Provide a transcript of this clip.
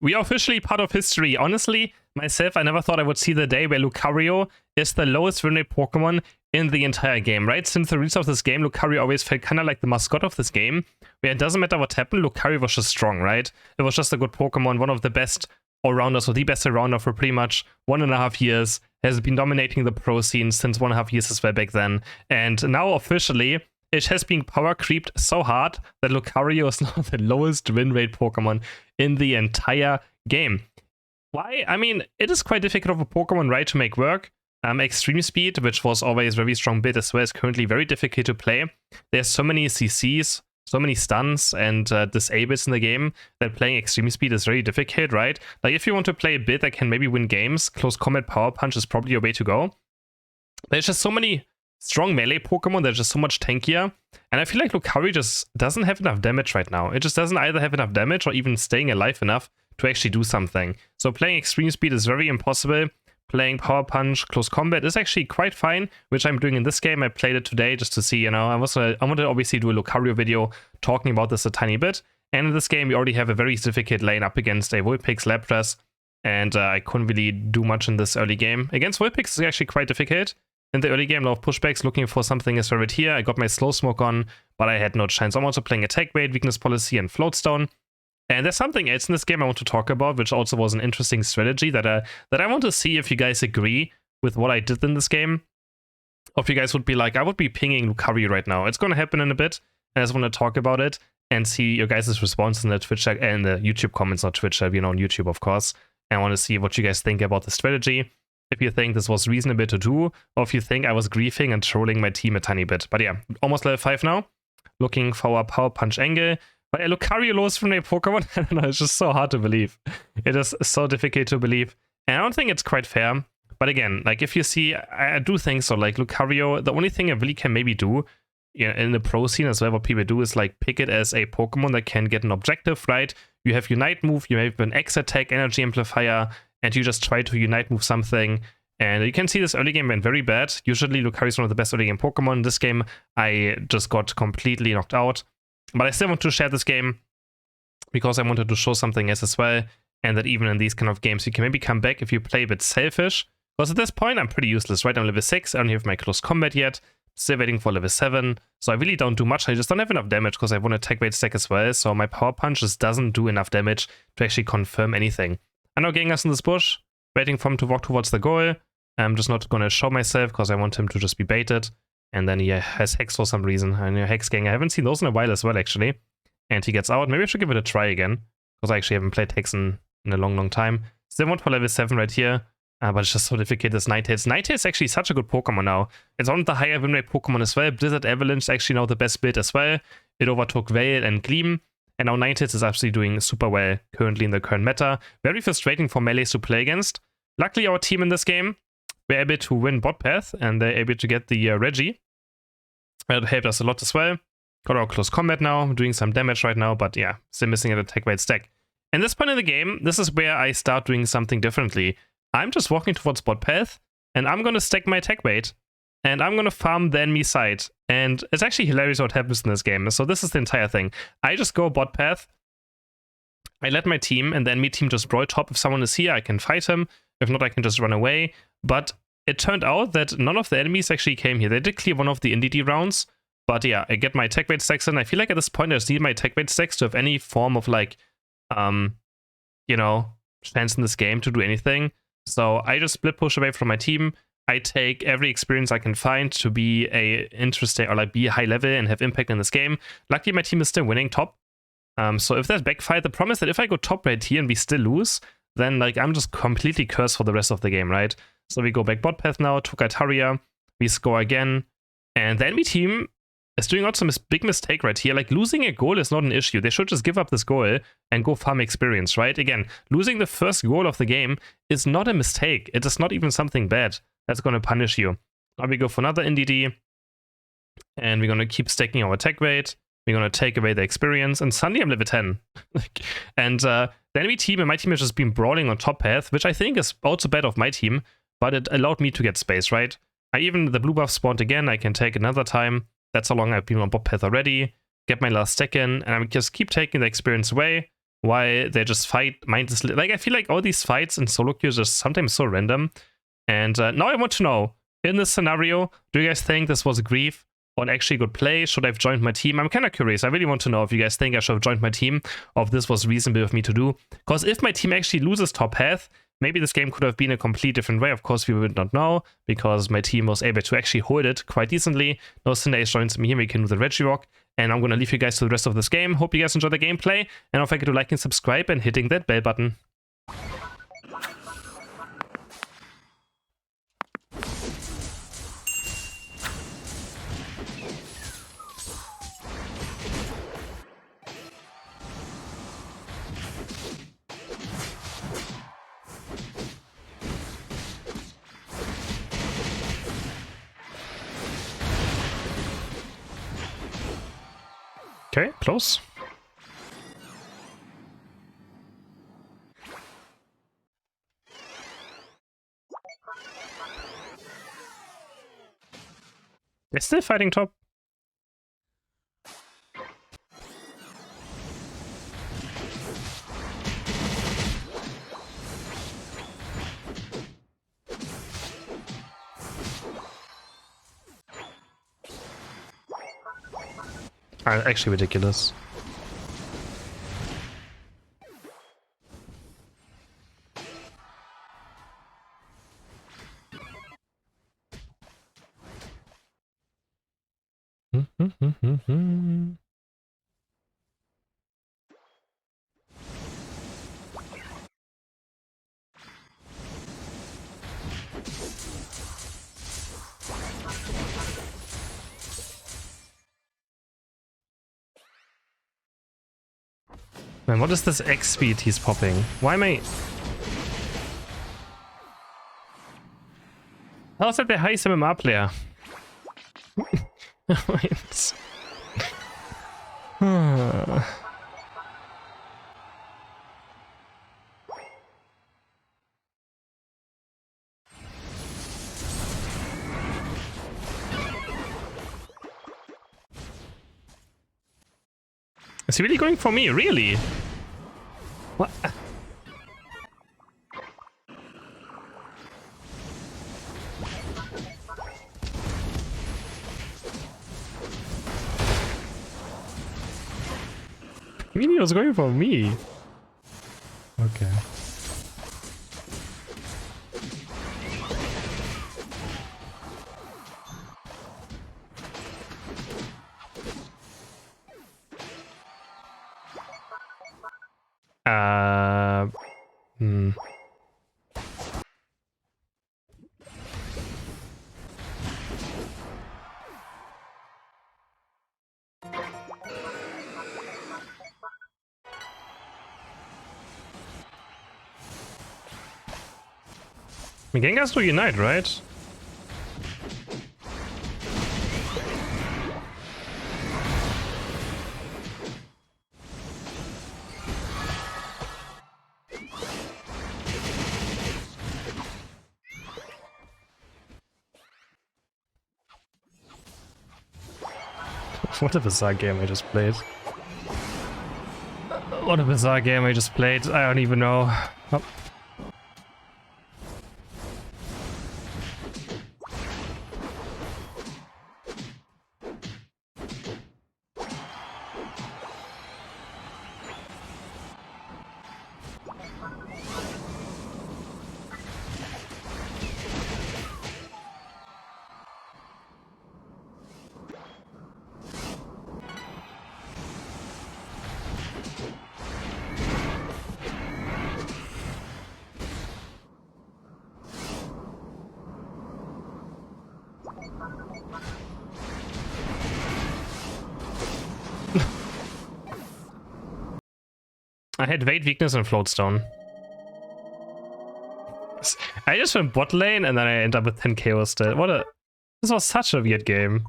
We are officially part of history. Honestly, myself, I never thought I would see the day where Lucario is the lowest win rate Pokemon in the entire game, right? Since the release of this game, Lucario always felt kind of like the mascot of this game, where it doesn't matter what happened, Lucario was just strong, right? It was just a good Pokemon, one of the best all-rounders, or the best all-rounder for pretty much 1.5 years, has been dominating the pro scene since 1.5 years as well back then. And now officially, it has been power creeped so hard that Lucario is now the lowest win rate Pokemon in the entire game. Why? I mean, it is quite difficult of a Pokemon, right, to make work. Extreme Speed, which was always very strong bit as well, is currently very difficult to play. There's so many CCs, so many stuns and disables in the game that playing Extreme Speed is very difficult, right? Like, if you want to play a bit that can maybe win games, Close Combat Power Punch is probably your way to go. There's just so many strong melee Pokemon, they're just so much tankier. And I feel like Lucario just doesn't have enough damage right now. It just doesn't either have enough damage or even staying alive enough to actually do something. So playing Extreme Speed is very impossible. Playing Power Punch, Close Combat is actually quite fine, which I'm doing in this game. I played it today just to see, you know, I wanted to obviously do a Lucario video talking about this a tiny bit. And in this game, we already have a very difficult lane up against a Vulpix Lapras, and I couldn't really do much in this early game. Against Vulpix, it's actually quite difficult. In the early game, a lot of pushbacks, looking for something as right here. I got my Slow Smoke on, but I had no chance. I'm also playing Attack Weight, Weakness Policy, and Float Stone. And there's something else in this game I want to talk about, which also was an interesting strategy that I want to see if you guys agree with what I did in this game. Or if you guys would be like, I would be pinging Lucario right now. It's going to happen in a bit. I just want to talk about it and see your guys' response in the Twitch and the YouTube comments, not Twitch, you know, on YouTube, of course. And I want to see what you guys think about the strategy. If you think this was reasonable to do, or if you think I was griefing and trolling my team a tiny bit. But yeah, almost level 5 now. Looking for our Power Punch angle. But Lucario lowest from a Pokemon, I don't know, it's just so hard to believe. It is so difficult to believe. And I don't think it's quite fair. But again, like, if you see, I do think so. Like, Lucario, the only thing I really can maybe do, you know, in the pro scene as well, what people do is like pick it as a Pokemon that can get an objective, right? You have Unite move, you have an X attack, Energy Amplifier, and you just try to Unite move something. And you can see this early game went very bad. Usually Lucario is one of the best early game Pokemon. In this game, I just got completely knocked out. But I still want to share this game because I wanted to show something else as well. And that even in these kind of games, you can maybe come back if you play a bit selfish. Because at this point, I'm pretty useless, right? I'm level 6, I don't have my Close Combat yet. Still waiting for level 7. So I really don't do much. I just don't have enough damage because I want a Attack Weight stack as well. So my Power Punch just doesn't do enough damage to actually confirm anything. I know Gengar's in this bush, waiting for him to walk towards the goal. I'm just not going to show myself because I want him to just be baited. And then he has Hex for some reason. I know Hex Gang. I haven't seen those in a while as well, actually. And he gets out. Maybe I should give it a try again. Because I actually haven't played Hex in a long time. Still want for level 7 right here. But it's just so difficult, this Ninetales. Ninetales is actually such a good Pokemon now. It's one of the higher win rate Pokemon as well. Blizzard Avalanche is actually now the best build as well. It overtook Veil and Gleam. And now Ninetales is actually doing super well currently in the current meta. Very frustrating for melees to play against. Luckily, our team in this game, we're able to win bot path, and they're able to get the Reggie. That helped us a lot as well. Got our Close Combat now, doing some damage right now, but yeah, still missing an Attack Weight stack. And this point in the game, this is where I start doing something differently. I'm just walking towards bot path, and I'm going to stack my Attack Weight, and I'm going to farm the enemy side. And it's actually hilarious what happens in this game. So this is the entire thing. I just go bot path, I let my team, and the enemy team just brawl top. If someone is here, I can fight him. If not, I can just run away. But it turned out that none of the enemies actually came here. They did clear one of the NDD rounds. But yeah, I get my Attack Weight stacks in. I feel like at this point I just need my Attack Weight stacks to have any form of like, you know, chance in this game to do anything. So I just split push away from my team. I take every experience I can find to be a interesting or like be high level and have impact in this game. Luckily, my team is still winning top. So if there's backfight, the problem is that if I go top right here and we still lose, then like I'm just completely cursed for the rest of the game, right? So we go back bot path now, took Altaria, we score again, and the enemy team is doing out some big mistake right here. Like, losing a goal is not an issue. They should just give up this goal and go farm experience, right? Again, losing the first goal of the game is not a mistake. It is not even something bad that's going to punish you. Now we go for another NDD, and we're going to keep stacking our Attack Weight. We're going to take away the experience, and suddenly I'm level 10. And the enemy team and my team has just been brawling on top path, which I think is also bad of my team, but it allowed me to get space, right? The blue buff spawned again. I can take another time. That's how long I've been on bot path already. Get my last stack in, and I just keep taking the experience away. why they just fight mindlessly. Like, I feel like all these fights in solo queue are just sometimes so random. And now I want to know, in this scenario, do you guys think this was a grief or an actually good play? Should I have joined my team? I'm kind of curious. I really want to know if you guys think I should have joined my team, or if this was reasonable of me to do. Because if my team actually loses top path, maybe this game could have been a complete different way. Of course, we would not know, because my team was able to actually hold it quite decently. No Cindace joins me here, we can do the Regirock. And I'm going to leave you guys to the rest of this game. Hope you guys enjoy the gameplay. And don't forget to like and subscribe and hitting that bell button. Okay, close. They're still fighting top. Actually ridiculous. Man, what is this X speed he's popping? Why am I... How is that the highest MMR player? Is he really going for me? Really? What? I mean, he was going for me. Okay. Gengas to unite, right? What a bizarre game I just played. What a bizarre game I just played. I don't even know. Oh. I had weight, weakness, and floatstone. I just went bot lane and then I end up with 10 KO still. This was such a weird game.